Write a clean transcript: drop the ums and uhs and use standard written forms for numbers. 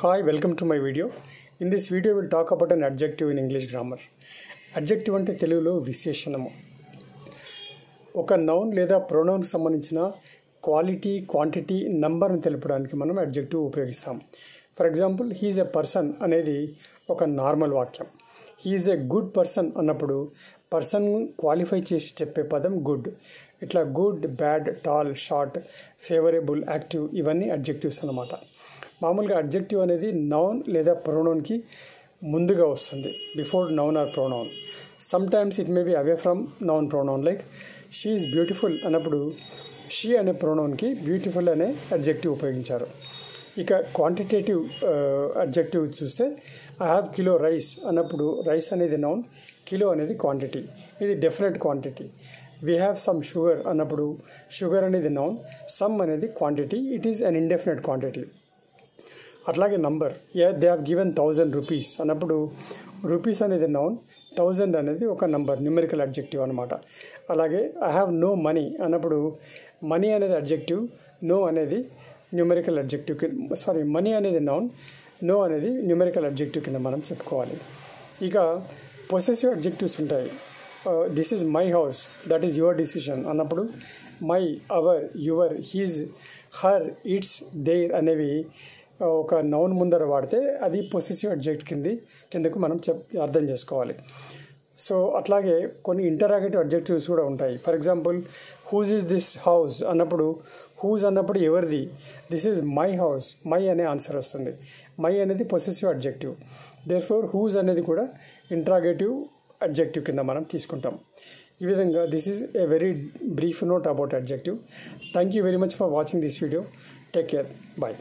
Hi, welcome to my video. In this video, we'll talk about an adjective in English grammar. Adjective అంటే తెలుగులో విశేషణము. ఒక noun లేదా ప్రొనౌన్కి సంబంధించిన quality, quantity, నంబర్ని తెలపడానికి మనం అడ్జెక్టివ్ ఉపయోగిస్తాం. For example, he's a person అనేది ఒక నార్మల్ వాక్యం. హీఈస్ ఎ గుడ్ పర్సన్ అన్నప్పుడు పర్సన్ క్వాలిఫై చేసి చెప్పే పదం గుడ్. ఇట్లా good, bad, tall, short, favourable, active ఇవన్నీ అడ్జెక్టివ్స్ అన్నమాట. మామూలుగా అడ్జెక్టివ్ అనేది నౌన్ లేదా ప్రొనౌన్కి ముందుగా వస్తుంది, before noun or pronoun. Sometimes it may be away from noun pronoun. Like she is beautiful అన్నప్పుడు షీ అనే ప్రొనౌన్కి బ్యూటిఫుల్ అనే అడ్జెక్టివ్ ఉపయోగించారు. ఇక క్వాంటిటేటివ్ అడ్జెక్టివ్ చూస్తే ఐ హ్యావ్ కిలో రైస్ అన్నప్పుడు రైస్ అనేది నౌన్, కిలో అనేది క్వాంటిటీ. ఇది definite quantity. We have some sugar అన్నప్పుడు షుగర్ అనేది నౌన్, సమ్ అనేది quantity, it is an indefinite quantity. అట్లాగే number, they have given 1000 rupees అన్నప్పుడు రూపీస్ అనేది నౌన్, 1000 అనేది ఒక నంబర్, న్యూమెరికల్ అడ్జెక్టివ్ అనమాట. అలాగే ఐ హ్యావ్ నో మనీ అన్నప్పుడు మనీ అనేది అడ్జెక్టివ్, నో అనేది న్యూమెరికల్ అడ్జెక్టివ్ మనీ అనేది నౌన్, నో అనేది న్యూమెరికల్ అడ్జెక్టివ్ కింద మనం చెప్పుకోవాలి. ఇక పొసెసివ్ అడ్జెక్టివ్స్ ఉంటాయి. This is my house, that is your decision అన్నప్పుడు my, our, your, his, her, its, their అనేవి ఒక నౌన్ ముందర వాడితే అది పొసెసివ్ అడ్జెక్ట్ కిందకు మనం అర్థం చేసుకోవాలి. సో అట్లాగే కొన్ని ఇంటరాగేటివ్ అడ్జెక్టివ్స్ కూడా ఉంటాయి. For example, whose is this house అన్నప్పుడు హూజ్ అన్నప్పుడు ఎవరిది, this is my house, my అనే ఆన్సర్ వస్తుంది. మై అనేది పొసెసివ్ అడ్జెక్టివ్. దేర్ఫోర్ హూజ్ అనేది కూడా ఇంటరాగేటివ్ అడ్జెక్టివ్ కింద మనం తీసుకుంటాం. ఈ విధంగా this is a very brief note about adjective. Thank you very much for watching this video. Take care. Bye.